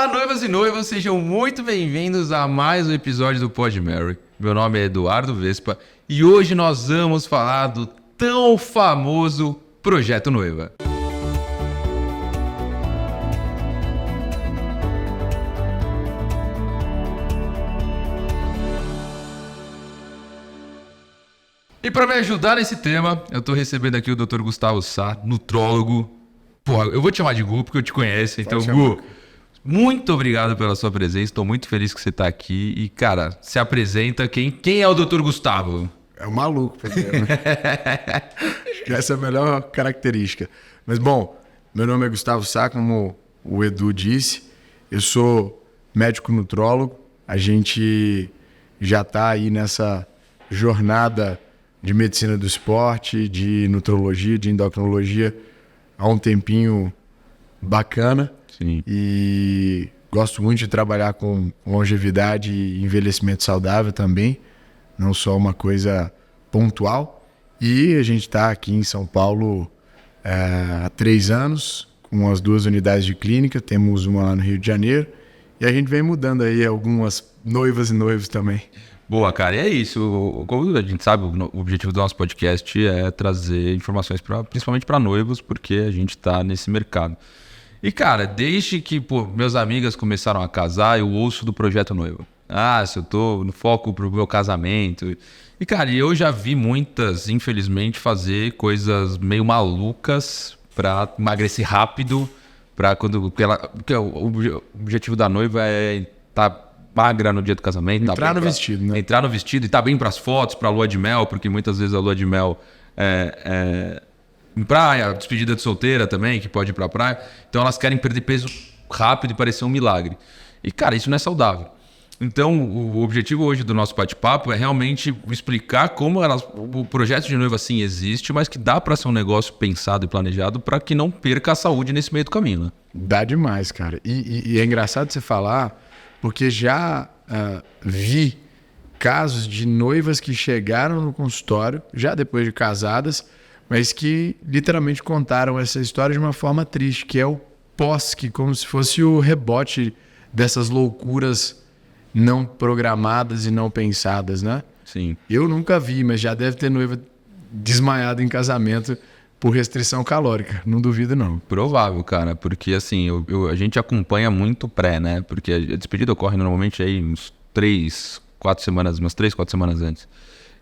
Olá, noivas e noivos, sejam muito bem-vindos a mais um episódio do Pod Mary. Meu nome é Eduardo Vespa e hoje nós vamos falar do tão famoso Projeto Noiva. E para me ajudar nesse tema, eu tô recebendo aqui o Dr. Gustavo Sá, nutrólogo. Pô, eu vou te chamar de Gu porque eu te conheço, então Gu, muito obrigado pela sua presença, estou muito feliz que você está aqui e, cara, se apresenta, quem é o Dr. Gustavo? É um maluco primeiro, né? Acho que essa é a melhor característica. Mas, bom, meu nome é Gustavo Sá, como o Edu disse, eu sou médico nutrólogo, a gente já está aí nessa jornada de medicina do esporte, de nutrologia, de endocrinologia há um tempinho bacana. Sim. E gosto muito de trabalhar com longevidade e envelhecimento saudável também, não só uma coisa pontual. E a gente está aqui em São Paulo há 3 anos, com as 2 unidades de clínica, temos uma lá no Rio de Janeiro, e a gente vem mudando aí algumas noivas e noivos também. Boa, cara, e é isso. Como a gente sabe, o objetivo do nosso podcast é trazer informações principalmente para noivos, porque a gente está nesse mercado. E, cara, desde que meus amigas começaram a casar, eu ouço do Projeto Noiva. Se eu tô no foco pro meu casamento. E, cara, eu já vi muitas, infelizmente, fazer coisas meio malucas para emagrecer rápido, porque o objetivo da noiva é estar magra no dia do casamento. Entrar no vestido, né? Entrar no vestido e estar bem pras fotos, pra lua de mel, porque muitas vezes a lua de mel em praia, despedida de solteira também, que pode ir pra praia. Então elas querem perder peso rápido e parecer um milagre. E, cara, isso não é saudável. Então, o objetivo hoje do nosso bate-papo é realmente explicar como o projeto de noiva sim existe, mas que dá para ser um negócio pensado e planejado para que não perca a saúde nesse meio do caminho, né? Dá demais, cara. E é engraçado você falar, porque já vi casos de noivas que chegaram no consultório, já depois de casadas, mas que literalmente contaram essa história de uma forma triste, que é o pós, que como se fosse o rebote dessas loucuras não programadas e não pensadas, né? Sim. Eu nunca vi, mas já deve ter noiva desmaiada em casamento por restrição calórica. Não duvido, não. Provável, cara, porque assim, a gente acompanha muito pré, né? Porque a despedida ocorre normalmente aí uns 3, 4 semanas antes.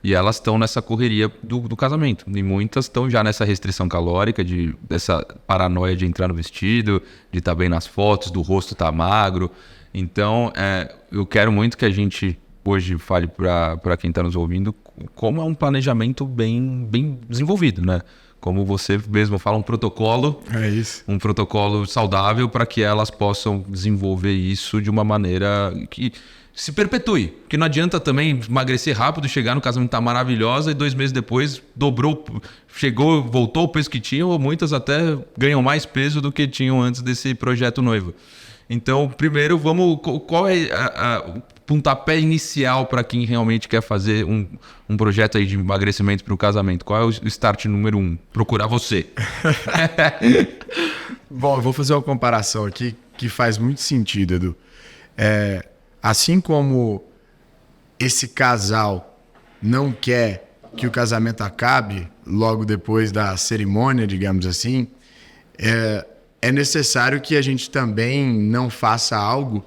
E elas estão nessa correria do casamento. E muitas estão já nessa restrição calórica, dessa paranoia de entrar no vestido, de estar bem nas fotos, do rosto estar magro. Então, eu quero muito que a gente hoje fale para quem está nos ouvindo como é um planejamento bem desenvolvido, né? Como você mesmo fala, um protocolo. É isso. Um protocolo saudável para que elas possam desenvolver isso de uma maneira que se perpetue. Porque não adianta também emagrecer rápido, chegar no casamento tá maravilhosa e 2 meses depois voltou o peso que tinham, ou muitas até ganham mais peso do que tinham antes desse projeto noivo. Então, primeiro, qual é o pontapé inicial para quem realmente quer fazer um projeto aí de emagrecimento para o casamento? Qual é o start número 1? Procurar você. Bom, eu vou fazer uma comparação aqui que faz muito sentido, Edu. Assim como esse casal não quer que o casamento acabe logo depois da cerimônia, digamos assim, é necessário que a gente também não faça algo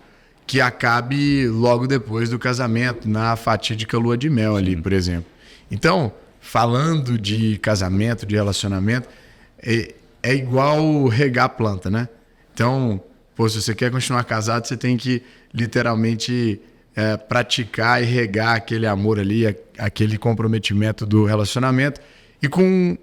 que acabe logo depois do casamento, na fatídica lua de mel ali, por exemplo. Então, falando de casamento, de relacionamento, é igual regar planta, né? Então, se você quer continuar casado, você tem que literalmente praticar e regar aquele amor ali, aquele comprometimento do relacionamento. E com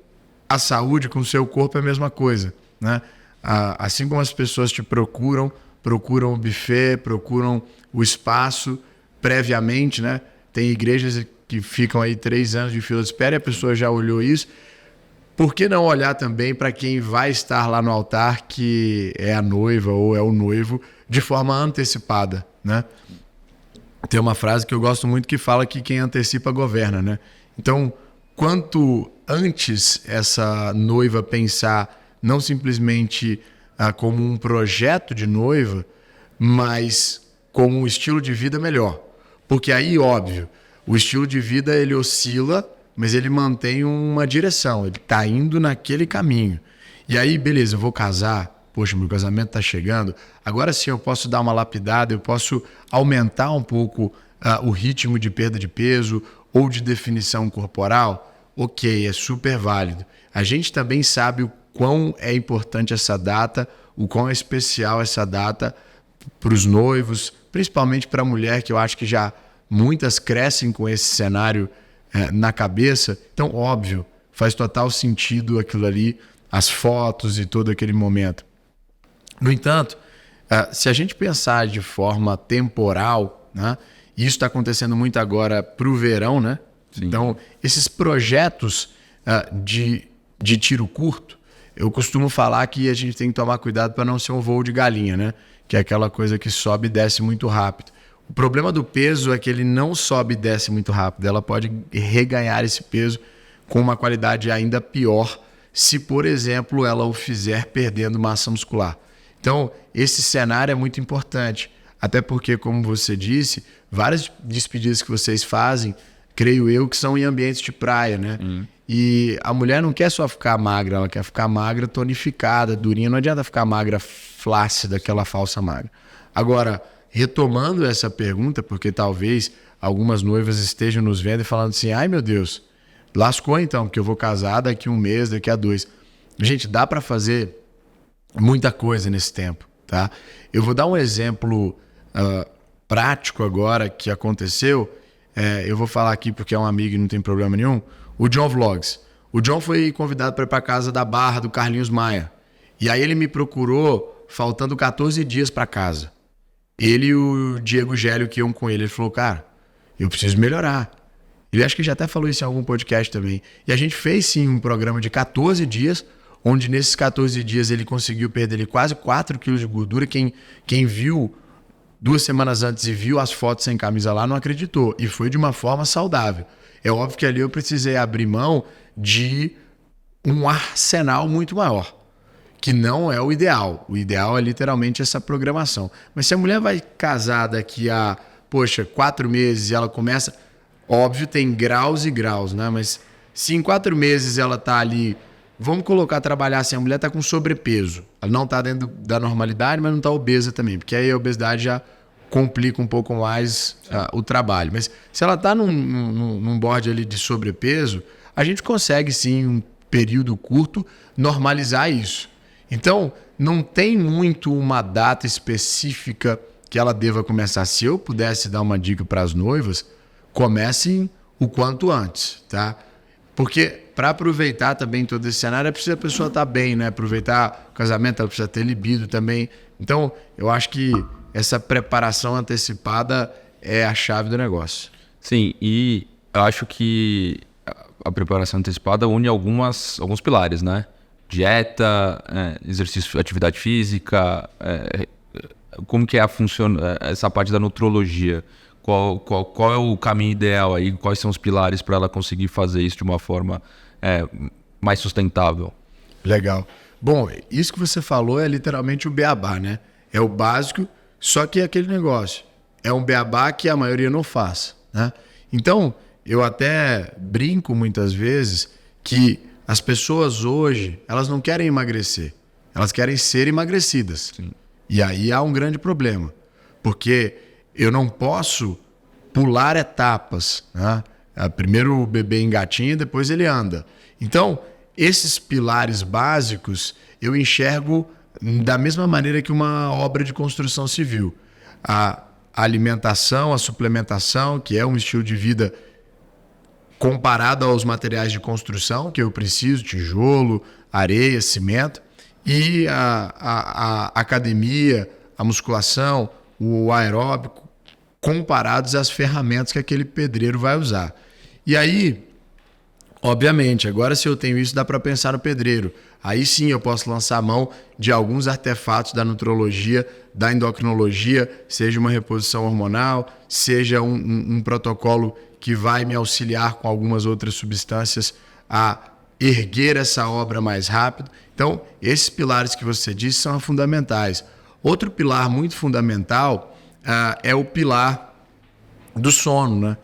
a saúde, com o seu corpo é a mesma coisa, né? Assim como as pessoas te procuram o buffet, procuram o espaço previamente, né? Tem igrejas que ficam aí 3 anos de fila de espera e a pessoa já olhou isso. Por que não olhar também para quem vai estar lá no altar, que é a noiva ou é o noivo, de forma antecipada, né? Tem uma frase que eu gosto muito que fala que quem antecipa governa, né? Então, quanto antes essa noiva pensar não simplesmente como um projeto de noiva, mas com um estilo de vida melhor. Porque aí, óbvio, o estilo de vida ele oscila, mas ele mantém uma direção, ele está indo naquele caminho. E aí, beleza, eu vou casar, poxa, meu casamento está chegando, agora sim eu posso dar uma lapidada, eu posso aumentar um pouco o ritmo de perda de peso ou de definição corporal. Ok, é super válido. A gente também sabe o quão é importante essa data, o quão é especial essa data para os noivos, principalmente para a mulher, que eu acho que já muitas crescem com esse cenário na cabeça. Então, óbvio, faz total sentido aquilo ali, as fotos e todo aquele momento. No entanto, se a gente pensar de forma temporal, né, e isso está acontecendo muito agora para o verão, né? Sim. Então, esses projetos de tiro curto, eu costumo falar que a gente tem que tomar cuidado para não ser um voo de galinha, né? Que é aquela coisa que sobe e desce muito rápido. O problema do peso é que ele não sobe e desce muito rápido. Ela pode reganhar esse peso com uma qualidade ainda pior se, por exemplo, ela o fizer perdendo massa muscular. Então, esse cenário é muito importante. Até porque, como você disse, várias despedidas que vocês fazem, creio eu, que são em ambientes de praia, né? E a mulher não quer só ficar magra, ela quer ficar magra, tonificada, durinha. Não adianta ficar magra, flácida, aquela falsa magra. Agora, retomando essa pergunta, porque talvez algumas noivas estejam nos vendo e falando assim, ai meu Deus, lascou então, porque eu vou casar daqui a 1 mês, daqui a 2. Gente, dá para fazer muita coisa nesse tempo, tá? Eu vou dar um exemplo prático agora que aconteceu. Eu vou falar aqui porque é um amigo e não tem problema nenhum. O John Vlogs. O John foi convidado para ir para casa da Barra do Carlinhos Maia. E aí ele me procurou faltando 14 dias para casa. Ele e o Diego Gélio que iam com ele. Ele falou, cara, eu preciso melhorar. Ele acho que já até falou isso em algum podcast também. E a gente fez sim um programa de 14 dias, onde nesses 14 dias ele conseguiu perder quase 4 quilos de gordura. Quem viu 2 semanas antes e viu as fotos sem camisa lá não acreditou. E foi de uma forma saudável. É óbvio que ali eu precisei abrir mão de um arsenal muito maior, que não é o ideal. O ideal é literalmente essa programação. Mas se a mulher vai casar daqui a, 4 meses e ela começa... Óbvio, tem graus e graus, né? Mas se em 4 meses ela tá ali... Vamos colocar, trabalhar assim, a mulher tá com sobrepeso. Ela não tá dentro da normalidade, mas não tá obesa também. Porque aí a obesidade já complica um pouco mais o trabalho. Mas se ela tá num board ali de sobrepeso, a gente consegue sim, em um período curto, normalizar isso. Então, não tem muito uma data específica que ela deva começar. Se eu pudesse dar uma dica para as noivas, comecem o quanto antes, tá? Porque para aproveitar também todo esse cenário, é preciso a pessoa estar bem, né? Aproveitar o casamento, ela precisa ter libido também. Então, eu acho que essa preparação antecipada é a chave do negócio. Sim, e eu acho que a preparação antecipada une alguns pilares, né? Dieta, exercício, atividade física, como que funciona essa parte da nutrologia? Qual é o caminho ideal aí? Quais são os pilares para ela conseguir fazer isso de uma forma mais sustentável? Legal. Bom, isso que você falou é literalmente o beabá, né? É o básico, só que é aquele negócio. É um beabá que a maioria não faz, né? Então, eu até brinco muitas vezes que as pessoas hoje, elas não querem emagrecer. Elas querem ser emagrecidas. Sim. E aí há um grande problema. Porque eu não posso pular etapas, né? Primeiro o bebê engatinha, depois ele anda. Então, esses pilares básicos eu enxergo da mesma maneira que uma obra de construção civil. A alimentação, a suplementação, que é um estilo de vida comparado aos materiais de construção, que eu preciso, tijolo, areia, cimento, e a academia, a musculação, o aeróbico, comparados às ferramentas que aquele pedreiro vai usar. E aí, obviamente, agora se eu tenho isso, dá para pensar no pedreiro. Aí sim eu posso lançar a mão de alguns artefatos da nutrologia, da endocrinologia, seja uma reposição hormonal, seja um protocolo que vai me auxiliar com algumas outras substâncias a erguer essa obra mais rápido. Então, esses pilares que você disse são fundamentais. Outro pilar muito fundamental é o pilar do sono, né?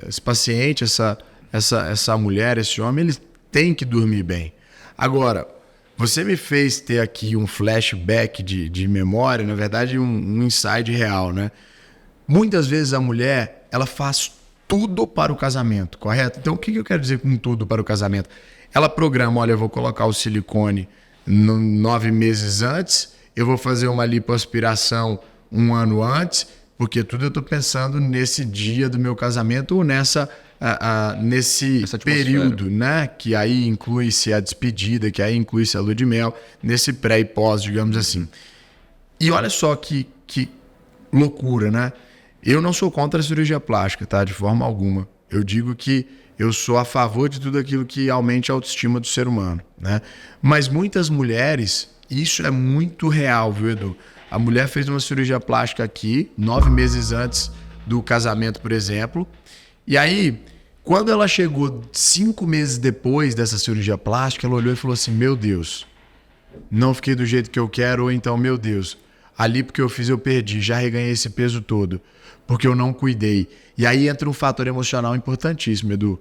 Esse paciente, essa mulher, esse homem, eles têm que dormir bem. Agora, você me fez ter aqui um flashback de memória, na verdade um insight real, né? Muitas vezes a mulher, ela faz tudo para o casamento, correto? Então o que eu quero dizer com tudo para o casamento? Ela programa, olha, eu vou colocar o silicone 9 meses antes, eu vou fazer uma lipoaspiração 1 ano antes, porque tudo eu estou pensando nesse dia do meu casamento ou nesse período, né? Que aí inclui-se a despedida, que aí inclui-se a lua de mel, nesse pré e pós, digamos assim. E olha só que loucura, né? Eu não sou contra a cirurgia plástica, tá? De forma alguma. Eu digo que eu sou a favor de tudo aquilo que aumente a autoestima do ser humano, né? Mas muitas mulheres, isso é muito real, viu, Edu? A mulher fez uma cirurgia plástica aqui, 9 meses antes do casamento, por exemplo. E aí, quando ela chegou 5 meses depois dessa cirurgia plástica, ela olhou e falou assim, meu Deus, não fiquei do jeito que eu quero, ou então, meu Deus, ali porque eu fiz eu perdi, já reganhei esse peso todo, porque eu não cuidei. E aí entra um fator emocional importantíssimo, Edu.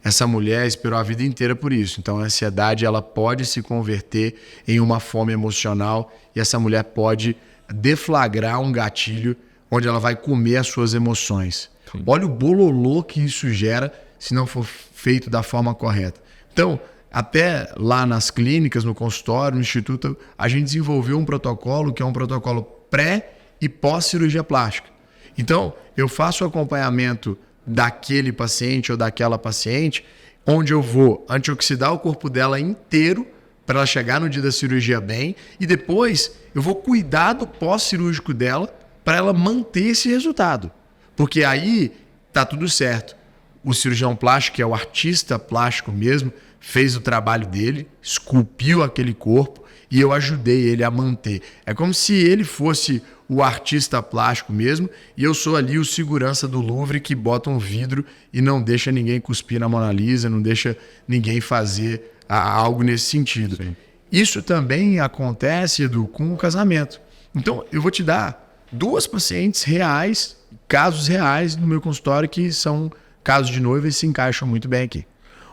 Essa mulher esperou a vida inteira por isso. Então a ansiedade ela pode se converter em uma fome emocional e essa mulher pode deflagrar um gatilho onde ela vai comer as suas emoções. Sim. Olha o bololô que isso gera se não for feito da forma correta. Então, até lá nas clínicas, no consultório, no instituto, a gente desenvolveu um protocolo que é um protocolo pré e pós-cirurgia plástica. Então, eu faço o acompanhamento daquele paciente ou daquela paciente, onde eu vou antioxidar o corpo dela inteiro para ela chegar no dia da cirurgia bem e depois eu vou cuidar do pós-cirúrgico dela para ela manter esse resultado. Porque aí tá tudo certo. O cirurgião plástico, que é o artista plástico mesmo, fez o trabalho dele, esculpiu aquele corpo e eu ajudei ele a manter. É como se ele fosse o artista plástico mesmo e eu sou ali o segurança do Louvre que bota um vidro e não deixa ninguém cuspir na Mona Lisa, não deixa ninguém fazer algo nesse sentido. Sim. Isso também acontece, Edu, com o casamento. Então, eu vou te dar 2 pacientes reais, casos reais no meu consultório que são casos de noiva e se encaixam muito bem aqui.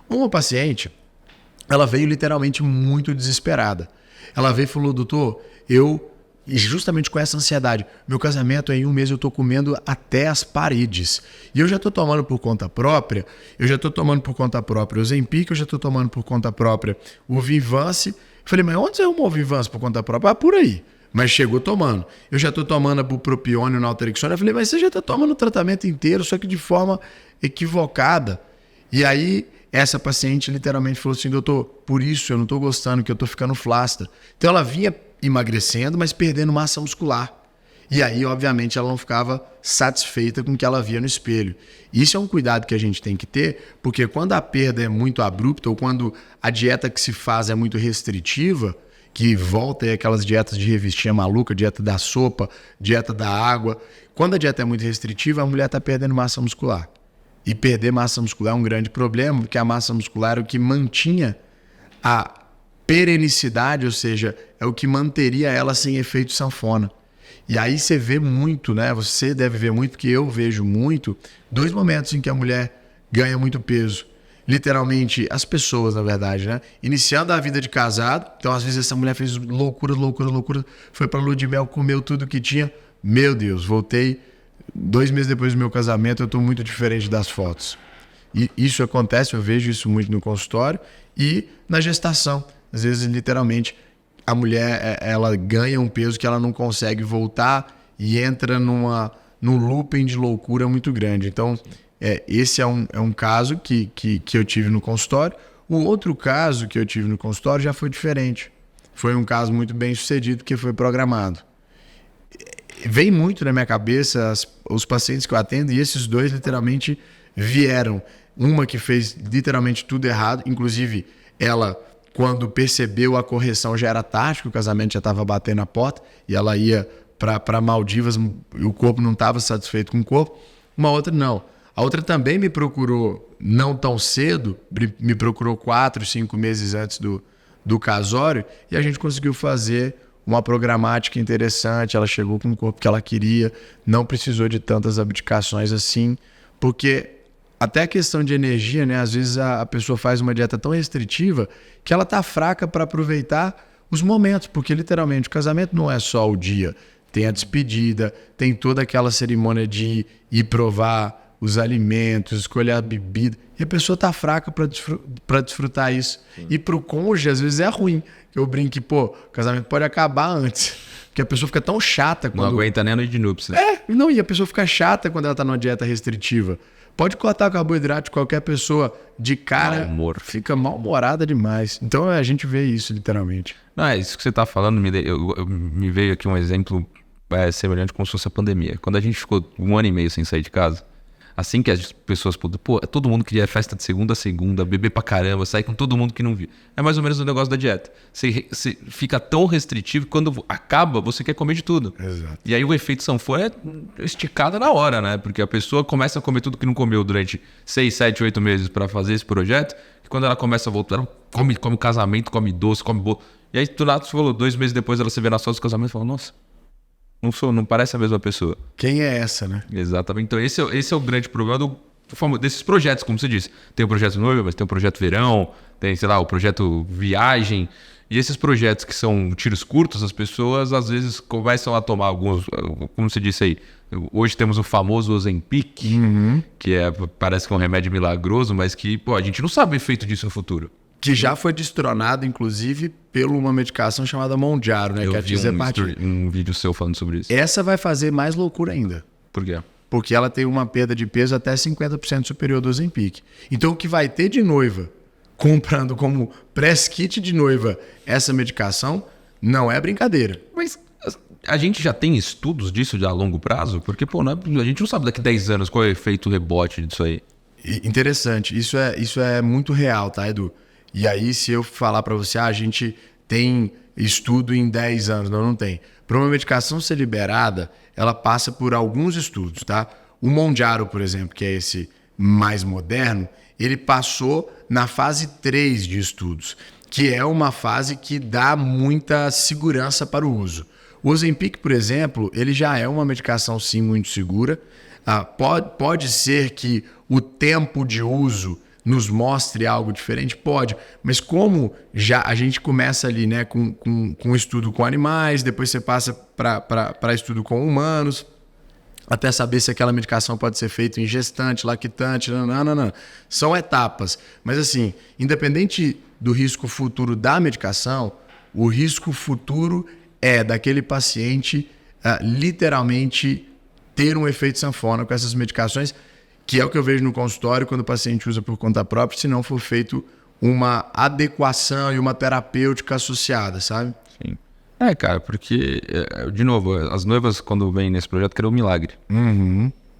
Uma paciente, ela veio literalmente muito desesperada. Ela veio e falou, doutor, e justamente com essa ansiedade, meu casamento em 1 mês eu estou comendo até as paredes. E eu já estou tomando por conta própria, o Ozempic, eu já estou tomando por conta própria o Vivance. Falei, mas onde você arrumou o Vivance por conta própria? Ah, por aí. Mas chegou tomando. Eu já estou tomando a bupropiona e o naltrexona. Eu falei, mas você já está tomando o tratamento inteiro, só que de forma equivocada. E aí, essa paciente literalmente falou assim, doutor, por isso eu não estou gostando, que eu estou ficando flácida. Então ela vinha emagrecendo, mas perdendo massa muscular. E aí, obviamente, ela não ficava satisfeita com o que ela via no espelho. Isso é um cuidado que a gente tem que ter, porque quando a perda é muito abrupta ou quando a dieta que se faz é muito restritiva, que volta aí aquelas dietas de revistinha maluca, dieta da sopa, dieta da água. Quando a dieta é muito restritiva, a mulher está perdendo massa muscular. E perder massa muscular é um grande problema, porque a massa muscular é o que mantinha a perenicidade, ou seja, é o que manteria ela sem efeito sanfona. E aí você vê muito, né? Você deve ver muito, porque eu vejo muito, 2 momentos em que a mulher ganha muito peso. Literalmente, as pessoas, na verdade, né? Iniciando a vida de casado, então às vezes essa mulher fez loucura, foi pra lua de mel, comeu tudo que tinha. Meu Deus, voltei 2 meses depois do meu casamento, eu estou muito diferente das fotos. E isso acontece, eu vejo isso muito no consultório e na gestação. Às vezes, literalmente, a mulher ela ganha um peso que ela não consegue voltar e entra num looping de loucura muito grande. Então, esse é um caso que eu tive no consultório. O outro caso que eu tive no consultório já foi diferente. Foi um caso muito bem sucedido que foi programado. Vem muito na minha cabeça os pacientes que eu atendo e esses 2 literalmente vieram. Uma que fez literalmente tudo errado, inclusive ela, quando percebeu a correção já era tarde, que o casamento já estava batendo a porta e ela ia para Maldivas e o corpo não estava satisfeito com o corpo. Uma outra não. A outra também me procurou não tão cedo, me procurou 4, 5 meses antes do casório e a gente conseguiu fazer uma programática interessante, ela chegou com o corpo que ela queria, não precisou de tantas abdicações assim, porque até a questão de energia, né? Às vezes a pessoa faz uma dieta tão restritiva que ela tá fraca para aproveitar os momentos, porque literalmente o casamento não é só o dia, tem a despedida, tem toda aquela cerimônia de ir provar os alimentos, escolher a bebida, e a pessoa tá fraca para desfrutar isso. Sim. E pro cônjuge, às vezes é ruim. Eu brinco que, pô, o casamento pode acabar antes, porque a pessoa fica tão chata quando... Não aguenta nem a noite de núpcias. Não, e a pessoa fica chata quando ela tá numa dieta restritiva. Pode cortar carboidrato, qualquer pessoa de cara fica mal-humorada demais. Então a gente vê isso, literalmente. Não, é isso que você tá falando, me veio aqui um exemplo semelhante como se fosse a pandemia. Quando a gente ficou 1 ano e meio sem sair de casa, assim que as pessoas todo mundo queria festa de segunda a segunda, beber pra caramba, sair com todo mundo que não via. É mais ou menos o negócio da dieta. Você fica tão restritivo que quando acaba, você quer comer de tudo. Exato. E aí o efeito sanfona é esticado na hora, né? Porque a pessoa começa a comer tudo que não comeu durante 6, 7, 8 meses pra fazer esse projeto, e quando ela começa a voltar, ela come casamento, come doce, come bolo. E aí do nada você falou, 2 meses depois ela se vê na foto do casamento e fala, nossa, não parece a mesma pessoa. Quem é essa, né? Exatamente. Então esse é o grande problema desses projetos, como você disse. Tem o projeto noiva, mas tem o projeto verão, tem, sei lá, o projeto viagem. E esses projetos que são tiros curtos, as pessoas às vezes começam a tomar alguns, como você disse aí, hoje temos o famoso Ozempic, que parece que é um remédio milagroso, mas que a gente não sabe o efeito disso no futuro. Que já foi destronado, inclusive, por uma medicação chamada Mounjaro, né? Eu que é a vi tirzepatide. um vídeo seu falando sobre isso. Essa vai fazer mais loucura ainda. Por quê? Porque ela tem uma perda de peso até 50% superior do Ozempic. Então, o que vai ter de noiva comprando como press kit de noiva essa medicação não é brincadeira. Mas a gente já tem estudos disso a longo prazo? Porque, a gente não sabe daqui a 10 anos qual é o efeito rebote disso aí. Interessante. Isso é muito real, tá, Edu? E aí, se eu falar para você, a gente tem estudo em 10 anos. Não tem. Para uma medicação ser liberada, ela passa por alguns estudos, tá? O Mounjaro, por exemplo, que é esse mais moderno, ele passou na fase 3 de estudos, que é uma fase que dá muita segurança para o uso. O Ozempic, por exemplo, ele já é uma medicação, sim, muito segura. Pode ser que o tempo de uso nos mostre algo diferente? Pode, mas como já a gente começa ali, né, com estudo com animais, depois você passa para estudo com humanos, até saber se aquela medicação pode ser feita em gestante, lactante, não. São etapas. Mas assim, independente do risco futuro da medicação, o risco futuro é daquele paciente literalmente ter um efeito sanfona com essas medicações, que é o que eu vejo no consultório quando o paciente usa por conta própria, se não for feito uma adequação e uma terapêutica associada, sabe? Sim. Cara, porque, de novo, as noivas, quando vêm nesse projeto, querem um milagre.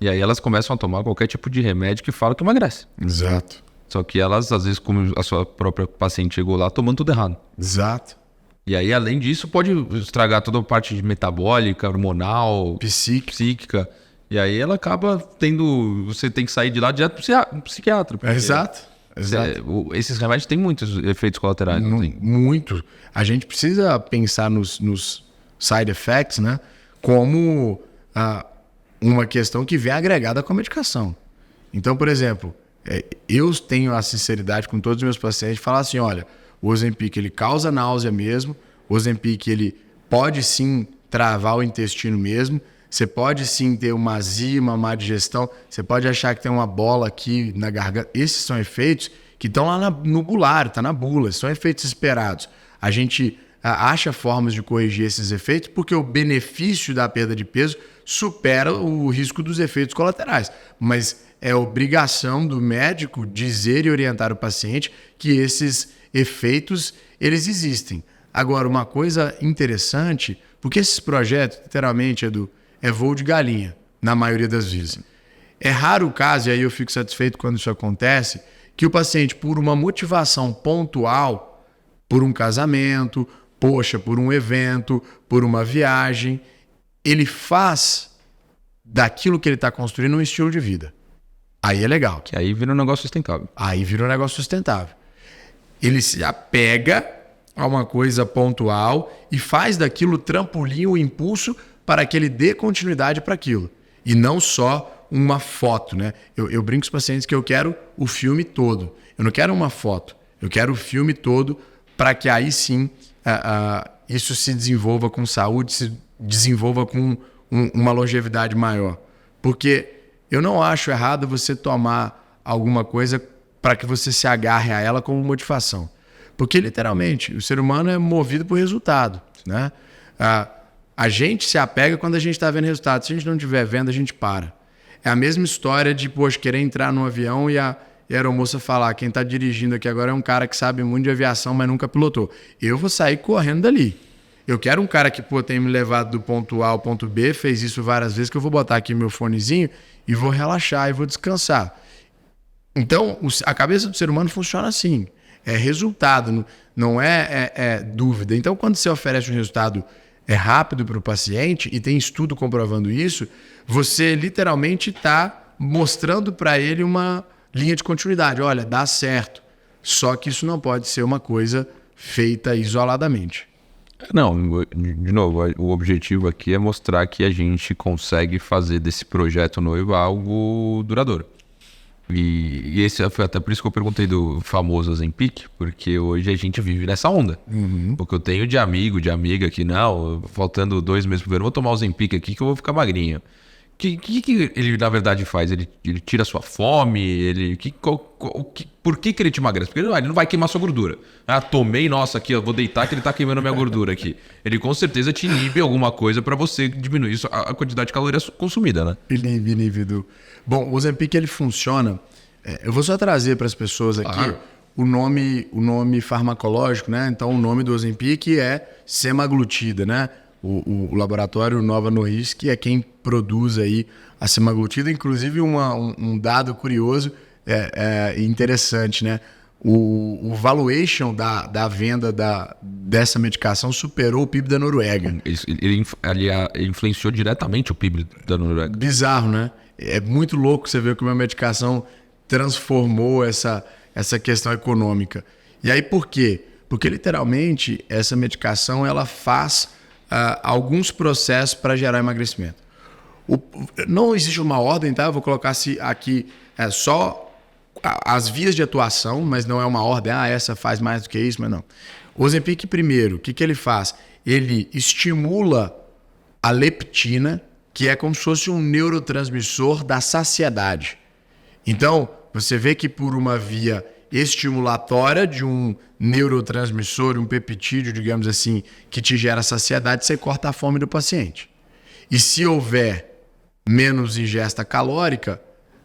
E aí elas começam a tomar qualquer tipo de remédio que fala que emagrece. Exato. Só que elas, às vezes, como a sua própria paciente chegou lá, tomando tudo errado. Exato. E aí, além disso, pode estragar toda a parte de metabólica, hormonal, psíquica. E aí ela acaba tendo... Você tem que sair de lá direto pro psiquiatra. Exato. Esses remédios têm muitos efeitos colaterais. Muito. A gente precisa pensar nos side effects, né? Como uma questão que vem agregada com a medicação. Então, por exemplo, eu tenho a sinceridade com todos os meus pacientes de falar assim, olha, o Ozempic ele causa náusea mesmo, o Ozempic ele pode sim travar o intestino mesmo, você pode sim ter uma azia, uma má digestão, você pode achar que tem uma bola aqui na garganta. Esses são efeitos que estão lá no bulário, tá na bula, são efeitos esperados. A gente acha formas de corrigir esses efeitos porque o benefício da perda de peso supera o risco dos efeitos colaterais. Mas é obrigação do médico dizer e orientar o paciente que esses efeitos, eles existem. Agora, uma coisa interessante, porque esses projetos, literalmente, Edu, é voo de galinha, na maioria das vezes. É raro o caso, e aí eu fico satisfeito quando isso acontece, que o paciente, por uma motivação pontual, por um casamento, por um evento, por uma viagem, ele faz daquilo que ele está construindo um estilo de vida. Aí é legal. Que aí vira um negócio sustentável. Ele se apega a uma coisa pontual e faz daquilo o trampolim, o impulso para que ele dê continuidade para aquilo. E não só uma foto, né? Eu brinco com os pacientes que eu quero o filme todo. Eu não quero uma foto. Eu quero o filme todo para que aí sim isso se desenvolva com saúde, se desenvolva com uma longevidade maior. Porque eu não acho errado você tomar alguma coisa para que você se agarre a ela como motivação. Porque, literalmente, o ser humano é movido por resultado, né? A gente se apega quando a gente está vendo resultado. Se a gente não estiver vendo, a gente para. É a mesma história de, poxa, querer entrar num avião e a aeromoça falar: quem está dirigindo aqui agora é um cara que sabe muito de aviação, mas nunca pilotou. Eu vou sair correndo dali. Eu quero um cara que tem me levado do ponto A ao ponto B, fez isso várias vezes, que eu vou botar aqui meu fonezinho e vou relaxar e vou descansar. Então, a cabeça do ser humano funciona assim. É resultado, não é dúvida. Então, quando você oferece um resultado rápido para o paciente, e tem estudo comprovando isso, você literalmente está mostrando para ele uma linha de continuidade. Olha, dá certo. Só que isso não pode ser uma coisa feita isoladamente. Não, de novo, o objetivo aqui é mostrar que a gente consegue fazer desse projeto noivo algo duradouro. E esse foi até por isso que eu perguntei do famoso Ozempic, porque hoje a gente vive nessa onda. Porque eu tenho de amigo, de amiga que não, faltando 2 meses pro verão, vou tomar o Ozempic aqui que eu vou ficar magrinho. O que ele na verdade faz? Ele tira a sua fome? Por que ele te emagrece? Porque ele não vai queimar sua gordura. Tomei, nossa, aqui, eu vou deitar que ele tá queimando minha gordura aqui. Ele com certeza te inibe alguma coisa para você diminuir a quantidade de calorias consumida, né? Inibe, Edu. Bom, o Ozempic, ele funciona... eu vou só trazer para as pessoas aqui o nome farmacológico, né? Então, o nome do Ozempic é semaglutida, né? O laboratório Novo Nordisk é quem produz aí a semaglutida. Inclusive, um dado curioso e interessante, né? O valuation da venda dessa medicação superou o PIB da Noruega. Ele influenciou diretamente o PIB da Noruega. Bizarro, né? É muito louco você ver como a medicação transformou essa questão econômica. E aí por quê? Porque literalmente essa medicação ela faz alguns processos para gerar emagrecimento. Não existe uma ordem, tá? Eu vou colocar aqui só as vias de atuação, mas não é uma ordem, essa faz mais do que isso, mas não. O Ozempic, primeiro, o que ele faz? Ele estimula a leptina, que é como se fosse um neurotransmissor da saciedade. Então, você vê que por uma via estimulatória de um neurotransmissor, um peptídeo, digamos assim, que te gera saciedade, você corta a fome do paciente. E se houver menos ingesta calórica,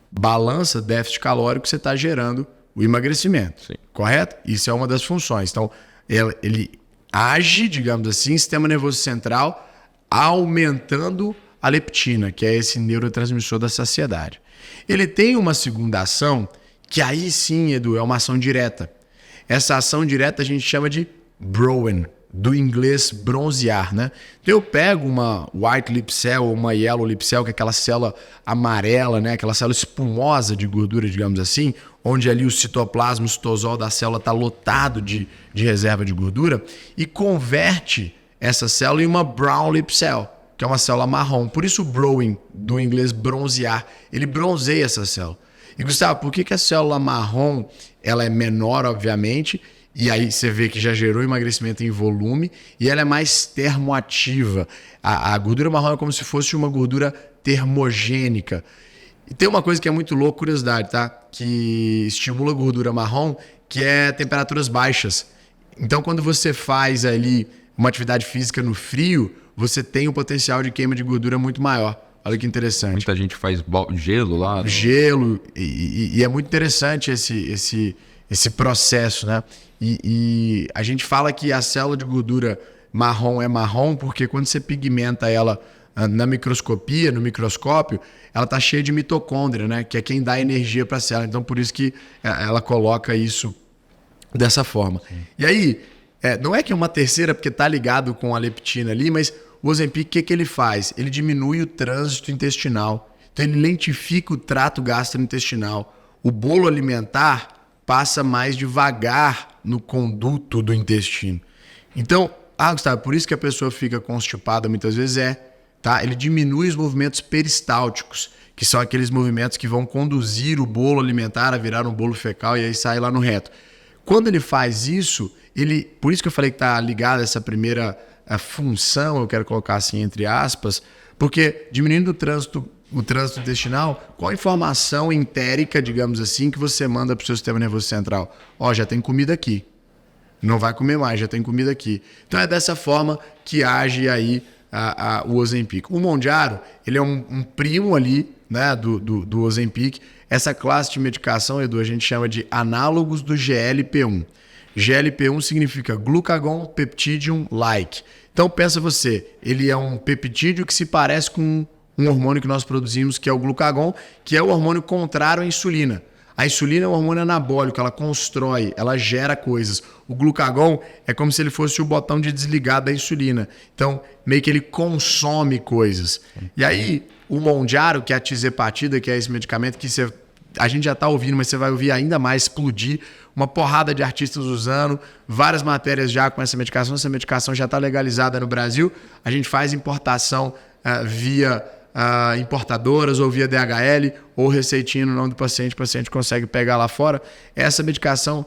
balança déficit calórico, você está gerando o emagrecimento. Sim. Correto? Isso é uma das funções. Então, ele age, digamos assim, sistema nervoso central, aumentando a leptina, que é esse neurotransmissor da saciedade. Ele tem uma segunda ação, que aí sim, Edu, é uma ação direta. Essa ação direta a gente chama de Browen, do inglês bronzear, né? Então eu pego uma white lip cell ou uma yellow lip cell, que é aquela célula amarela, né? Aquela célula espumosa de gordura, digamos assim, onde ali o citoplasma, o citosol da célula está lotado de reserva de gordura, e converte essa célula em uma brown lip cell, que é uma célula marrom. Por isso o Browen, do inglês bronzear, ele bronzeia essa célula. E Gustavo, por que a célula marrom ela é menor, obviamente, e aí você vê que já gerou emagrecimento em volume, e ela é mais termoativa? A gordura marrom é como se fosse uma gordura termogênica. E tem uma coisa que é muito louca, curiosidade, tá? Que estimula a gordura marrom, que é temperaturas baixas. Então, quando você faz ali uma atividade física no frio, você tem um potencial de queima de gordura muito maior. Olha que interessante. Muita gente faz gelo lá. Gelo, e é muito interessante esse processo, né? E a gente fala que a célula de gordura marrom é marrom porque quando você pigmenta ela na microscopia, no microscópio, ela está cheia de mitocôndria, né? Que é quem dá energia para a célula. Então, por isso que ela coloca isso dessa forma. Sim. E aí, não é que é uma terceira porque está ligado com a leptina ali, mas o Ozempic, o que ele faz? Ele diminui o trânsito intestinal. Então, ele lentifica o trato gastrointestinal. O bolo alimentar passa mais devagar no conduto do intestino. Então, Gustavo, por isso que a pessoa fica constipada muitas vezes tá? Ele diminui os movimentos peristálticos, que são aqueles movimentos que vão conduzir o bolo alimentar a virar um bolo fecal e aí sair lá no reto. Quando ele faz isso, por isso que eu falei que está ligado a essa primeira função, eu quero colocar assim entre aspas, porque diminuindo o trânsito intestinal, qual a informação entérica, digamos assim, que você manda para o seu sistema nervoso central? Já tem comida aqui. Não vai comer mais, já tem comida aqui. Então é dessa forma que age aí o Ozempic. O Mounjaro, ele é um primo ali, né, do Ozempic. Essa classe de medicação, Edu, a gente chama de análogos do GLP-1. GLP-1 significa Glucagon Peptidium Like. Então pensa você, ele é um peptídeo que se parece com um hormônio que nós produzimos, que é o glucagon, que é o hormônio contrário à insulina. A insulina é um hormônio anabólico, ela constrói, ela gera coisas. O glucagon é como se ele fosse o botão de desligar da insulina. Então, meio que ele consome coisas. E aí, o Mounjaro, que é a tizepatida, que é esse medicamento que a gente já está ouvindo, mas você vai ouvir ainda mais explodir. Uma porrada de artistas usando, várias matérias já com essa medicação. Essa medicação já está legalizada no Brasil. A gente faz importação via importadoras ou via DHL ou receitinha no nome do paciente, o paciente consegue pegar lá fora. Essa medicação,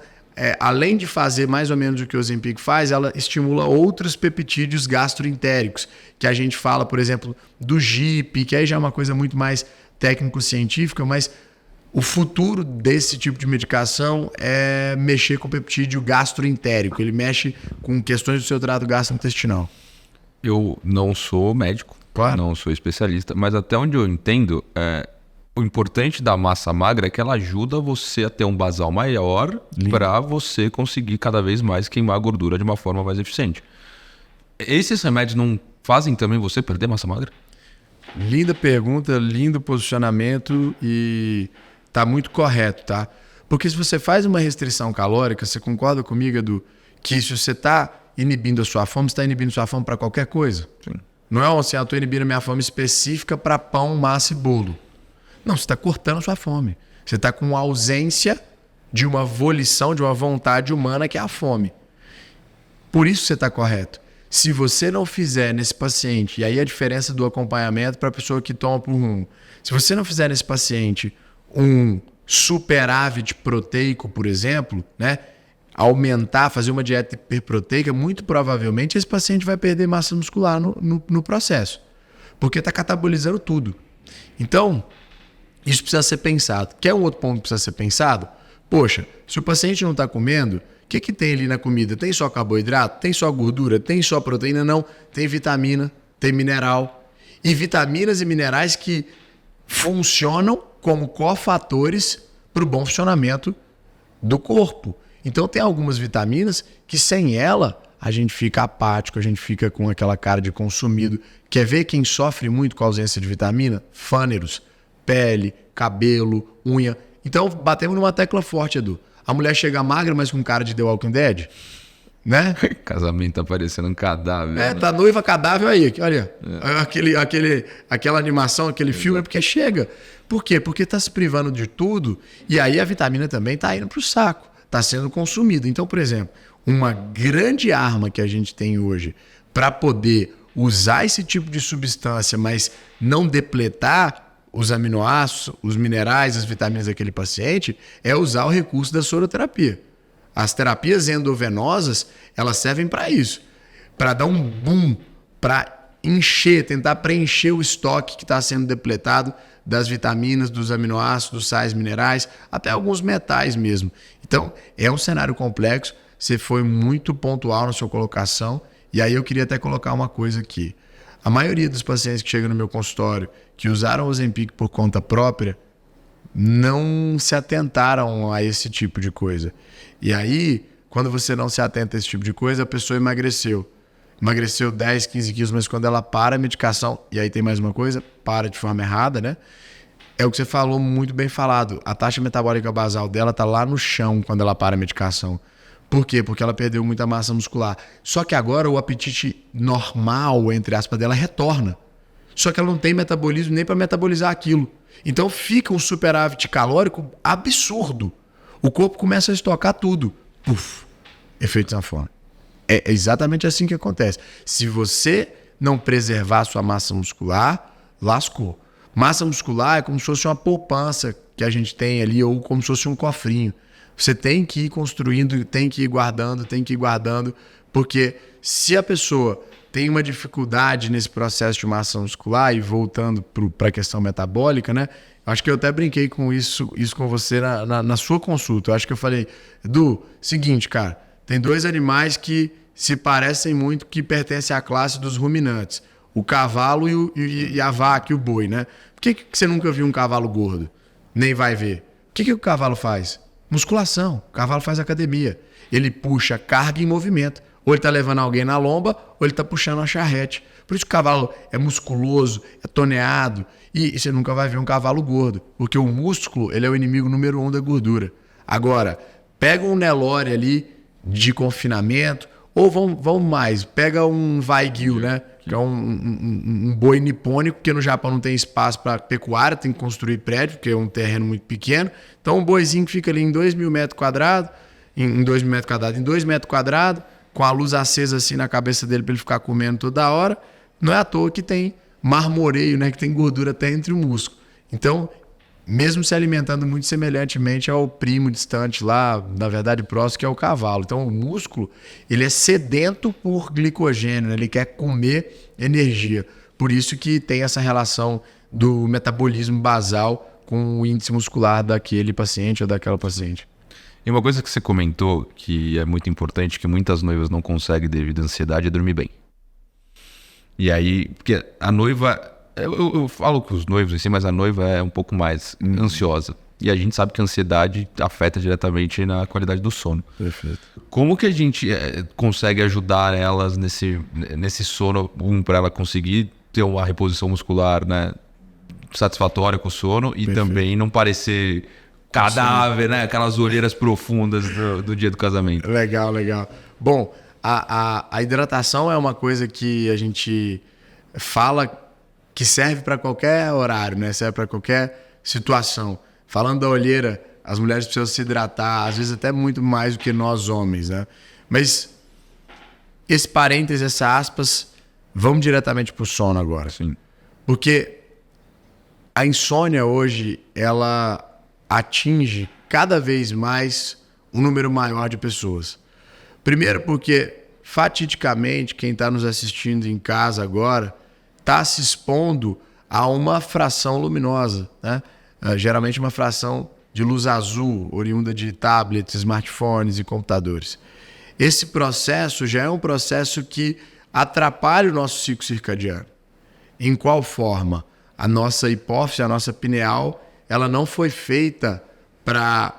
além de fazer mais ou menos o que o Ozempic faz, ela estimula outros peptídeos gastroentéricos, que a gente fala, por exemplo, do GIP, que aí já é uma coisa muito mais técnico-científica, mas o futuro desse tipo de medicação é mexer com o peptídeo gastroentérico. Ele mexe com questões do seu trato gastrointestinal. Eu não sou médico, claro, não sou especialista, mas até onde eu entendo, o importante da massa magra é que ela ajuda você a ter um basal maior para você conseguir cada vez mais queimar a gordura de uma forma mais eficiente. Esses remédios não fazem também você perder massa magra? Linda pergunta, lindo posicionamento e tá muito correto, tá? Porque se você faz uma restrição calórica, você concorda comigo, Edu, que se você está inibindo a sua fome, você está inibindo a sua fome para qualquer coisa? Sim. Não é assim, eu estou inibindo a minha fome específica para pão, massa e bolo. Não, você está cortando a sua fome. Você está com ausência de uma volição, de uma vontade humana que é a fome. Por isso você está correto. Se você não fizer nesse paciente, e aí a diferença do acompanhamento para a pessoa que toma por se você não fizer nesse paciente um superávit proteico, por exemplo, né? Aumentar, fazer uma dieta hiperproteica, muito provavelmente esse paciente vai perder massa muscular no processo, porque está catabolizando tudo. Então, isso precisa ser pensado. Quer um outro ponto que precisa ser pensado? Poxa, se o paciente não está comendo, o que tem ali na comida? Tem só carboidrato? Tem só gordura? Tem só proteína? Não. Tem vitamina, tem mineral. E vitaminas e minerais que funcionam como cofatores para o bom funcionamento do corpo. Então tem algumas vitaminas que sem ela a gente fica apático, a gente fica com aquela cara de consumido. Quer ver quem sofre muito com a ausência de vitamina? Fâneros, pele, cabelo, unha. Então batemos numa tecla forte, Edu. A mulher chega magra, mas com cara de The Walking Dead, né? Casamento tá parecendo um cadáver. Né? Tá noiva cadáver aí, olha. Aquela animação, aquele filme, é porque chega. Por quê? Porque tá se privando de tudo e aí a vitamina também tá indo pro saco. Está sendo consumido. Então, por exemplo, uma grande arma que a gente tem hoje para poder usar esse tipo de substância, mas não depletar os aminoácidos, os minerais, as vitaminas daquele paciente, é usar o recurso da soroterapia. As terapias endovenosas, elas servem para isso, para dar um boom, para tentar preencher o estoque que está sendo depletado das vitaminas, dos aminoácidos, dos sais minerais, até alguns metais mesmo. Então, é um cenário complexo, você foi muito pontual na sua colocação, e aí eu queria até colocar uma coisa aqui. A maioria dos pacientes que chegam no meu consultório, que usaram o Ozempic por conta própria, não se atentaram a esse tipo de coisa. E aí, quando você não se atenta a esse tipo de coisa, a pessoa emagreceu. Emagreceu 10, 15 quilos, mas quando ela para a medicação, e aí tem mais uma coisa, para de forma errada, né? É o que você falou, muito bem falado. A taxa metabólica basal dela tá lá no chão quando ela para a medicação. Por quê? Porque ela perdeu muita massa muscular. Só que agora o apetite normal, entre aspas, dela retorna. Só que ela não tem metabolismo nem para metabolizar aquilo. Então fica um superávit calórico absurdo. O corpo começa a estocar tudo. Puf, efeito sanfona. É exatamente assim que acontece. Se você não preservar a sua massa muscular, lascou. Massa muscular é como se fosse uma poupança que a gente tem ali, ou como se fosse um cofrinho. Você tem que ir construindo, tem que ir guardando, porque se a pessoa tem uma dificuldade nesse processo de massa muscular, e voltando para a questão metabólica, né? Acho que eu até brinquei com isso com você na sua consulta. Eu acho que eu falei, Edu, seguinte, cara, tem 2 animais que se parecem muito, que pertencem à classe dos ruminantes. O cavalo e a vaca e o boi, né? Por que você nunca viu um cavalo gordo? Nem vai ver. O que o cavalo faz? Musculação. O cavalo faz academia. Ele puxa carga em movimento. Ou ele está levando alguém na lomba, ou ele está puxando uma charrete. Por isso que o cavalo é musculoso, é toneado. E você nunca vai ver um cavalo gordo. Porque o músculo, ele é o inimigo número 1 da gordura. Agora, pega um Nelore ali de confinamento, ou vamos mais, pega um Wagyu, né? Que é um boi nipônico, porque no Japão não tem espaço para pecuária, tem que construir prédio, porque é um terreno muito pequeno. Então um boizinho que fica ali em 2.000 metros quadrados, em 2.000 metros quadrados, em 2 metros quadrados, com a luz acesa assim na cabeça dele para ele ficar comendo toda hora, não é à toa que tem marmoreio, né? Que tem gordura até entre o músculo. Então, mesmo se alimentando muito semelhantemente ao primo distante lá, na verdade próximo, que é o cavalo. Então o músculo, ele é sedento por glicogênio, né? Ele quer comer energia. Por isso que tem essa relação do metabolismo basal com o índice muscular daquele paciente ou daquela paciente. E uma coisa que você comentou, que é muito importante, que muitas noivas não conseguem devido à ansiedade, é dormir bem. E porque a noiva... Eu falo com os noivos em si, mas a noiva é um pouco mais ansiosa. E a gente sabe que a ansiedade afeta diretamente na qualidade do sono. Perfeito. Como que a gente consegue ajudar elas nesse sono, para ela conseguir ter uma reposição muscular, né, satisfatória com o sono e também não parecer cadáver, né, aquelas olheiras profundas do dia do casamento? Legal. Bom, a hidratação é uma coisa que a gente fala que serve para qualquer horário, né? Serve para qualquer situação. Falando da olheira, as mulheres precisam se hidratar, às vezes até muito mais do que nós homens, né? Mas esse parênteses, essa aspas, vamos diretamente para o sono agora. Sim. Porque a insônia hoje, ela atinge cada vez mais um número maior de pessoas. Primeiro porque, fatidicamente, quem está nos assistindo em casa agora está se expondo a uma fração luminosa, né? Geralmente uma fração de luz azul, oriunda de tablets, smartphones e computadores. Esse processo já é um processo que atrapalha o nosso ciclo circadiano. Em qual forma? A nossa hipófise, a nossa pineal, ela não foi feita para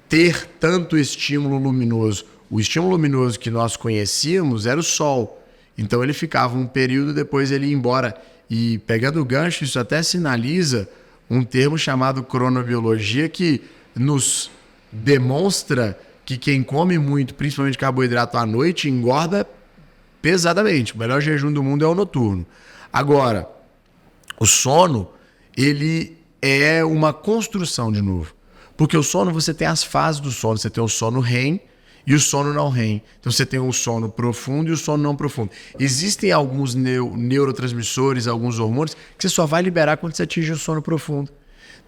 ter tanto estímulo luminoso. O estímulo luminoso que nós conhecíamos era o sol. Então ele ficava um período, depois ele ia embora. E pegando o gancho, isso até sinaliza um termo chamado cronobiologia, que nos demonstra que quem come muito, principalmente carboidrato à noite, engorda pesadamente. O melhor jejum do mundo é o noturno. Agora, o sono, ele é uma construção de novo. Porque o sono, você tem as fases do sono. Você tem o sono REM e o sono não REM. Então você tem o sono profundo e o sono não profundo. Existem alguns neurotransmissores, alguns hormônios que você só vai liberar quando você atinge o sono profundo.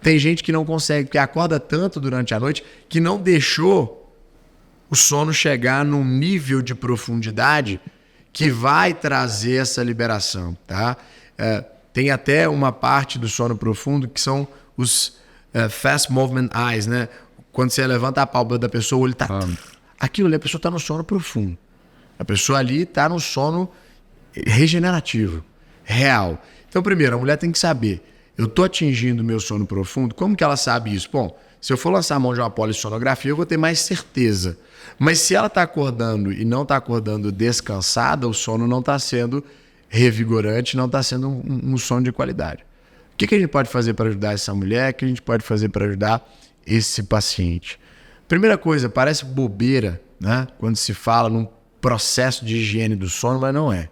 Tem gente que não consegue, porque acorda tanto durante a noite que não deixou o sono chegar num nível de profundidade que vai trazer essa liberação, tá? Tem até uma parte do sono profundo que são os fast movement eyes, né? Quando você levanta a pálpebra da pessoa, o olho está... Aquilo ali, a pessoa está no sono profundo. A pessoa ali está no sono regenerativo, real. Então, primeiro, a mulher tem que saber, eu estou atingindo o meu sono profundo, como que ela sabe isso? Bom, se eu for lançar a mão de uma polissonografia, eu vou ter mais certeza. Mas se ela está acordando e não está acordando descansada, o sono não está sendo revigorante, não está sendo um sono de qualidade. O que a gente pode fazer para ajudar essa mulher? O que a gente pode fazer para ajudar esse paciente? Primeira coisa, parece bobeira, né? Quando se fala num processo de higiene do sono, mas não é.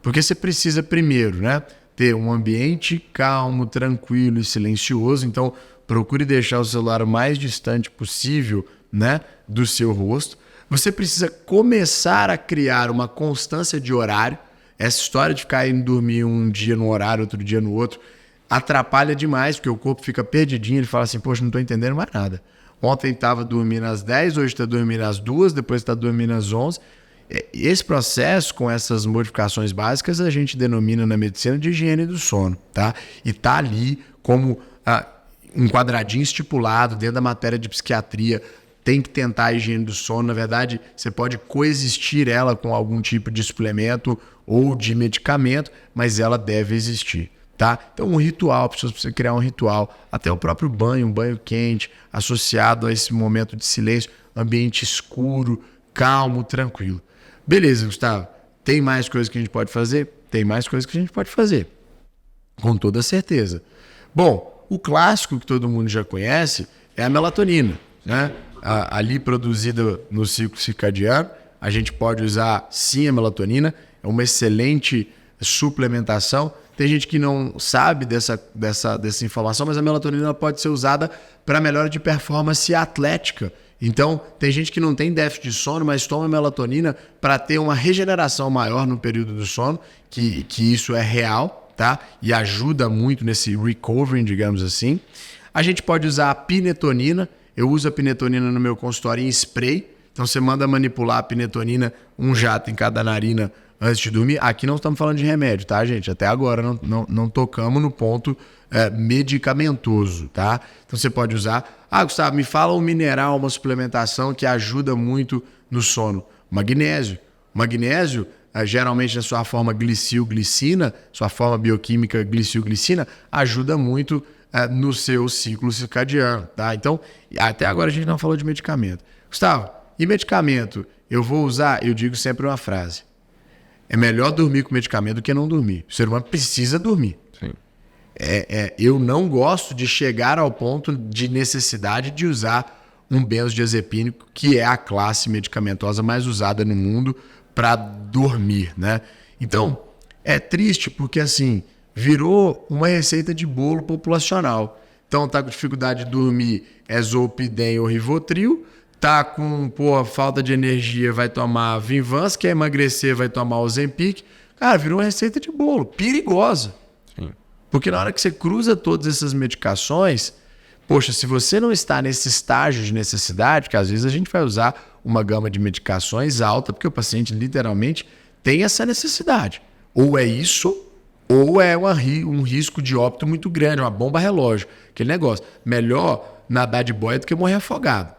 Porque você precisa primeiro, né, ter um ambiente calmo, tranquilo e silencioso. Então, procure deixar o celular o mais distante possível, né, do seu rosto. você precisa começar a criar uma constância de horário. Essa história de ficar indo dormir um dia num horário, outro dia no outro, atrapalha demais, porque o corpo fica perdidinho, ele fala assim, poxa, não estou entendendo mais nada. Ontem estava dormindo às 10, hoje está dormindo às 2, depois está dormindo às 11. Esse processo, com essas modificações básicas, a gente denomina na medicina de higiene do sono, tá? E tá ali como um quadradinho estipulado dentro da matéria de psiquiatria. Tem que tentar a higiene do sono. Na verdade, você pode coexistir ela com algum tipo de suplemento ou de medicamento, mas ela deve existir, tá? Então, um ritual, precisa criar um ritual. Até o próprio banho, um banho quente, associado a esse momento de silêncio, ambiente escuro, calmo, tranquilo. Beleza, Gustavo. Tem mais coisas que a gente pode fazer? Tem mais coisas que a gente pode fazer. Com toda certeza. Bom, o clássico que todo mundo já conhece é a melatonina, né? Ali produzida no ciclo circadiano, a gente pode usar sim a melatonina, é uma excelente suplementação. Tem gente que não sabe dessa informação, mas a melatonina pode ser usada para melhora de performance atlética. Então, tem gente que não tem déficit de sono, mas toma melatonina para ter uma regeneração maior no período do sono, que isso é real, tá? E ajuda muito nesse recovery, digamos assim. A gente pode usar a pinetonina. Eu uso a pinetonina no meu consultório em spray. Então, você manda manipular a pinetonina, um jato em cada narina antes de dormir. Aqui não estamos falando de remédio, tá, gente? Até agora não tocamos no ponto medicamentoso, tá? Então, você pode usar... Gustavo, me fala um mineral, uma suplementação que ajuda muito no sono. Magnésio. Magnésio, geralmente na sua forma glicil-glicina, sua forma bioquímica glicil-glicina, ajuda muito no seu ciclo circadiano, tá? Então, até agora a gente não falou de medicamento. Gustavo, e medicamento? Eu vou usar, eu digo sempre uma frase. É melhor dormir com medicamento do que não dormir. O ser humano precisa dormir. Sim. Eu não gosto de chegar ao ponto de necessidade de usar um benzodiazepínico, que é a classe medicamentosa mais usada no mundo para dormir, né? Então, é triste porque, assim, virou uma receita de bolo populacional. Então, tá com dificuldade de dormir, é Zolpidem ou Rivotril. Tá com falta de energia, vai tomar Vinvans. Quer emagrecer, vai tomar Ozempic. Cara, virou uma receita de bolo, perigosa. Sim. Porque na hora que você cruza todas essas medicações, poxa, se você não está nesse estágio de necessidade, que às vezes a gente vai usar uma gama de medicações alta, porque o paciente literalmente tem essa necessidade. Ou é isso, ou é um risco de óbito muito grande, uma bomba relógio. Aquele negócio. Melhor nadar de boia do que morrer afogado.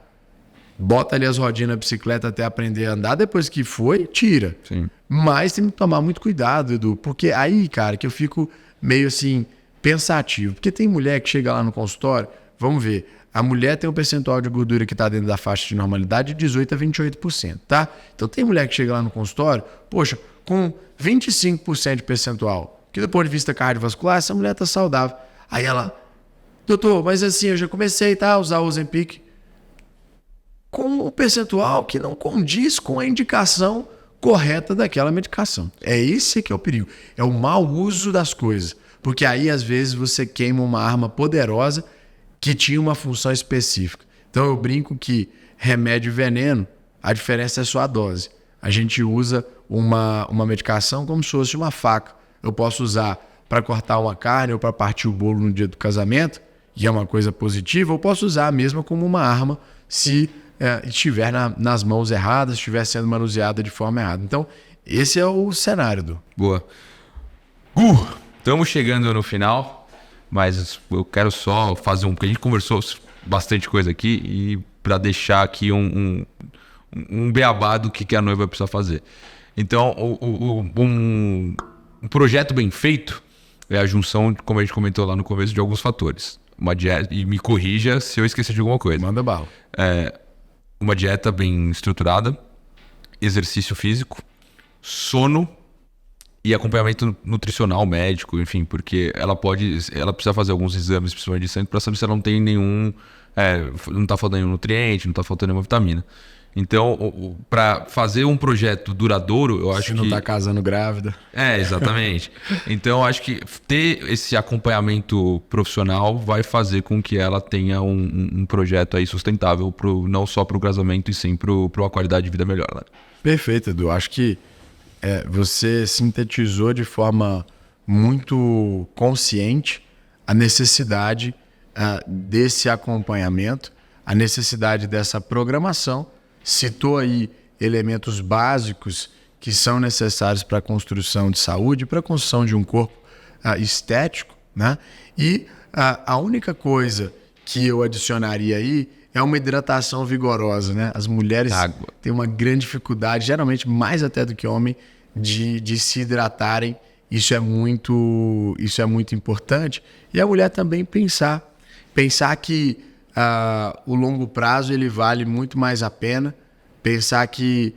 Bota ali as rodinhas na bicicleta até aprender a andar, depois que foi, tira. Sim. Mas tem que tomar muito cuidado, Edu, porque aí, cara, que eu fico meio assim, pensativo. Porque tem mulher que chega lá no consultório, vamos ver, a mulher tem um percentual de gordura que está dentro da faixa de normalidade de 18% a 28%, tá? Então tem mulher que chega lá no consultório, poxa, com 25% de percentual, que do ponto de vista cardiovascular, essa mulher está saudável. Aí ela, doutor, mas assim, eu já comecei a usar o Ozempic com um percentual que não condiz com a indicação correta daquela medicação. É esse que é o perigo. É o mau uso das coisas. Porque aí, às vezes, você queima uma arma poderosa que tinha uma função específica. Então, eu brinco que remédio e veneno, a diferença é só a dose. A gente usa uma medicação como se fosse uma faca. Eu posso usar para cortar uma carne ou para partir o bolo no dia do casamento, e é uma coisa positiva, ou posso usar a mesma como uma arma se estiver nas mãos erradas, estiver sendo manuseada de forma errada. Então, esse é o cenário, Du. Boa. Estamos chegando no final, mas eu quero só fazer porque a gente conversou bastante coisa aqui e para deixar aqui um beabá do que a noiva precisa fazer. Então, um projeto bem feito é a junção, como a gente comentou lá no começo, de alguns fatores. Uma dieta, e me corrija se eu esquecer de alguma coisa. Manda bala. Uma dieta bem estruturada, exercício físico, sono e acompanhamento nutricional, médico, enfim, porque ela precisa fazer alguns exames, principalmente de sangue, para saber se ela não tem nenhum, não está faltando nenhum nutriente, não está faltando nenhuma vitamina. Então, para fazer um projeto duradouro, eu acho que... Se não tá casando grávida. Exatamente. Então, eu acho que ter esse acompanhamento profissional vai fazer com que ela tenha um projeto aí sustentável, não só para o casamento, e sim para uma qualidade de vida melhor, né? Perfeito, Edu. Acho que você sintetizou de forma muito consciente a necessidade desse acompanhamento, a necessidade dessa programação. Citou aí elementos básicos que são necessários para a construção de saúde, para a construção de um corpo estético, né? E a única coisa que eu adicionaria aí é uma hidratação vigorosa, né? As mulheres têm uma grande dificuldade, geralmente mais até do que homem, de se hidratarem. Isso é muito importante. E a mulher também pensar que o longo prazo ele vale muito mais a pena, pensar que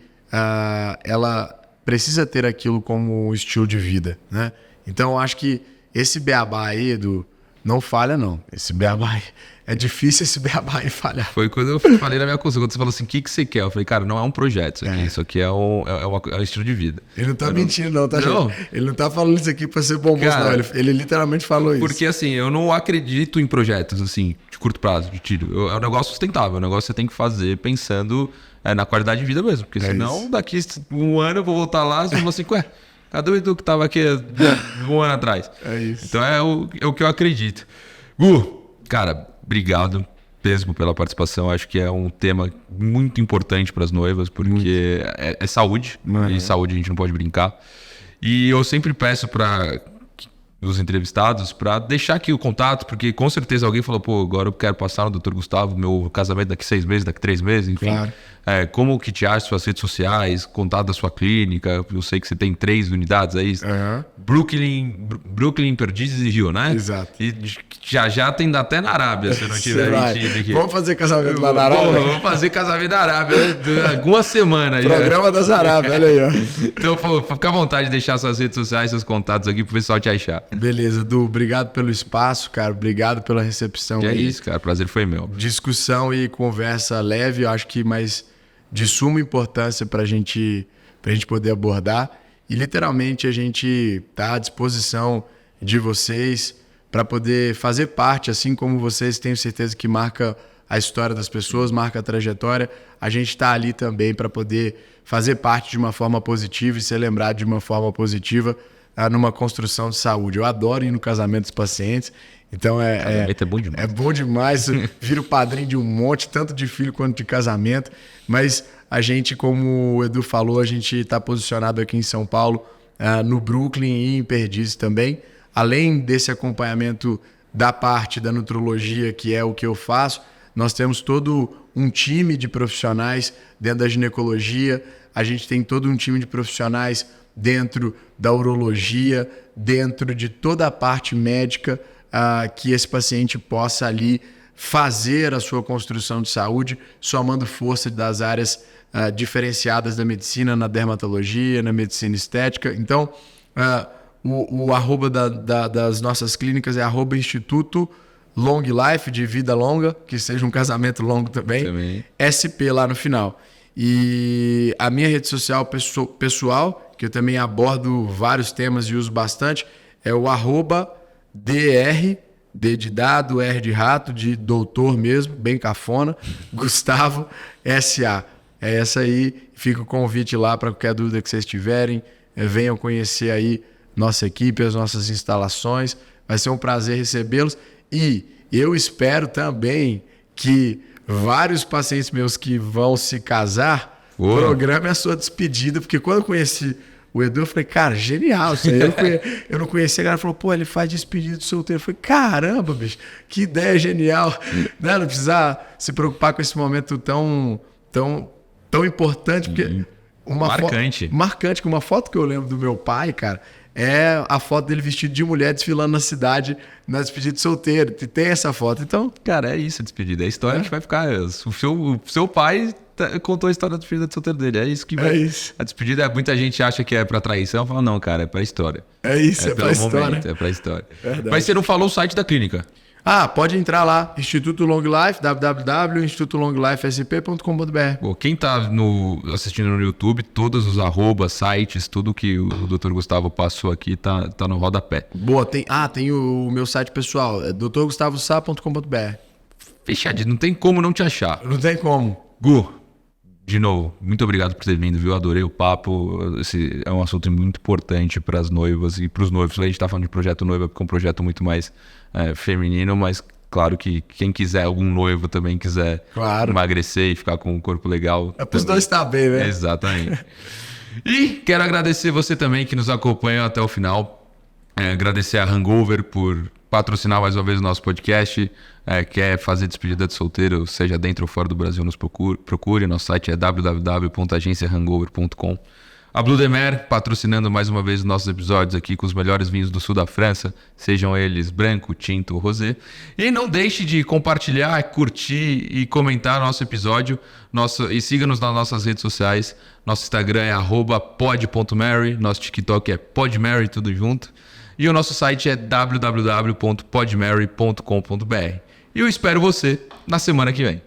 ela precisa ter aquilo como estilo de vida, né? Então, eu acho que esse beabá aí, Edu, não falha, não. Esse beabá aí, é difícil esse beabá aí falhar. Foi quando eu falei na minha consulta, quando você falou assim, o que você quer? Eu falei, cara, não é um projeto isso aqui, isso aqui é um estilo de vida. Ele não tá mentindo, não, tá, gente? Ele não tá falando isso aqui pra ser bom moço, não. Ele literalmente falou isso. Porque, assim, eu não acredito em projetos, assim, de curto prazo, de tiro. É um negócio sustentável, é um negócio que você tem que fazer pensando na qualidade de vida mesmo. Porque senão, daqui um ano eu vou voltar lá e vou assim, ué, cadê o Edu que tava aqui um ano atrás? É isso. Então é o que eu acredito. Gu, cara, obrigado mesmo pela participação. Acho que é um tema muito importante para as noivas, porque é saúde. E saúde a gente não pode brincar. E eu sempre peço para os entrevistados para deixar aqui o contato, porque com certeza alguém falou, pô, agora eu quero passar no Dr. Gustavo, meu casamento daqui 6 meses, daqui 3 meses, enfim. Claro. Como que te acha suas redes sociais, contato da sua clínica, eu sei que você tem 3 unidades aí, Brooklyn, Perdizes e Rio, né? Exato. E já tem até na Arábia, se não tiver mentido aqui. Vamos fazer casamento lá na Arábia? Vamos fazer casamento na Arábia, alguma semana aí. Programa das Arábias, olha aí, ó. Então, fica à vontade de deixar suas redes sociais, seus contatos aqui pro pessoal te achar. Beleza, Edu, obrigado pelo espaço, cara, obrigado pela recepção. É isso, cara, prazer foi meu. Discussão e conversa leve, eu acho que mais de suma importância pra gente poder abordar. E literalmente a gente tá à disposição de vocês para poder fazer parte, assim como vocês, tenho certeza que marca a história das pessoas, marca a trajetória. A gente está ali também para poder fazer parte de uma forma positiva e ser lembrado de uma forma positiva numa construção de saúde. Eu adoro ir no casamento dos pacientes. Então é bom demais. É bom demais. Vira o padrinho de um monte, tanto de filho quanto de casamento. Mas a gente, como o Edu falou, a gente está posicionado aqui em São Paulo, no Brooklyn e em Perdizes também. Além desse acompanhamento da parte da nutrologia, que é o que eu faço, nós temos todo um time de profissionais dentro da ginecologia. A gente tem todo um time de profissionais dentro da urologia, dentro de toda a parte médica, que esse paciente possa ali fazer a sua construção de saúde, somando força das áreas diferenciadas da medicina, na dermatologia, na medicina estética. Então, o arroba das nossas clínicas é @Instituto Long Life, de vida longa, que seja um casamento longo também. SP lá no final. E a minha rede social pessoal, que eu também abordo vários temas e uso bastante, é o @DR, D de dado, R de rato, de doutor mesmo, bem cafona, Gustavo SA. É essa aí. Fica o convite lá para qualquer dúvida que vocês tiverem. Venham conhecer aí nossa equipe, as nossas instalações. Vai ser um prazer recebê-los. E eu espero também que vários pacientes meus que vão se casar, programem a sua despedida, porque quando eu conheci o Edu, eu falei, cara, genial isso aí. Eu não conhecia, a galera falou, pô, ele faz despedida de solteiro. Eu falei, caramba, bicho, que ideia genial. Não precisar se preocupar com esse momento tão importante, porque marcante, que uma foto que eu lembro do meu pai, cara, é a foto dele vestido de mulher desfilando na cidade na despedida de solteiro. Tem essa foto, então... Cara, é isso a despedida. É a história que vai ficar... O seu pai contou a história da despedida de solteiro dele. É isso que vai... É isso. A despedida, muita gente acha que é pra traição. Fala, não, cara, é pra história. É isso, é pra história. Momento, é pra história. Verdade. Mas você não falou o site da clínica. Pode entrar lá, Instituto Long Life, www.institutolonglifesp.com.br. Bom, quem tá assistindo no YouTube, todos os arrobas, sites, tudo que o Dr. Gustavo passou aqui tá no rodapé. Boa, tem o meu site pessoal, é drgustavosa.com.br. Fechadinho, não tem como não te achar. Não tem como. Gu, de novo, muito obrigado por ter vindo, viu? Adorei o papo. Esse é um assunto muito importante para as noivas e para os noivos. A gente tá falando de projeto noiva, porque é um projeto muito mais feminino, mas claro que quem quiser, algum noivo também quiser emagrecer e ficar com um corpo legal. É pros dois estar bem, né? Exatamente. E quero agradecer você também que nos acompanha até o final. Agradecer a Hangover por patrocinar mais uma vez o nosso podcast. Quer fazer despedida de solteiro, seja dentro ou fora do Brasil, nos procure. Nosso site é www.agenciahangover.com. A Blue de Mer patrocinando mais uma vez os nossos episódios aqui com os melhores vinhos do sul da França, sejam eles branco, tinto ou rosé. E não deixe de compartilhar, curtir e comentar nosso episódio. E siga-nos nas nossas redes sociais. Nosso Instagram é @pod.mary, nosso TikTok é podmary, tudo junto. E o nosso site é www.podmary.com.br. E eu espero você na semana que vem.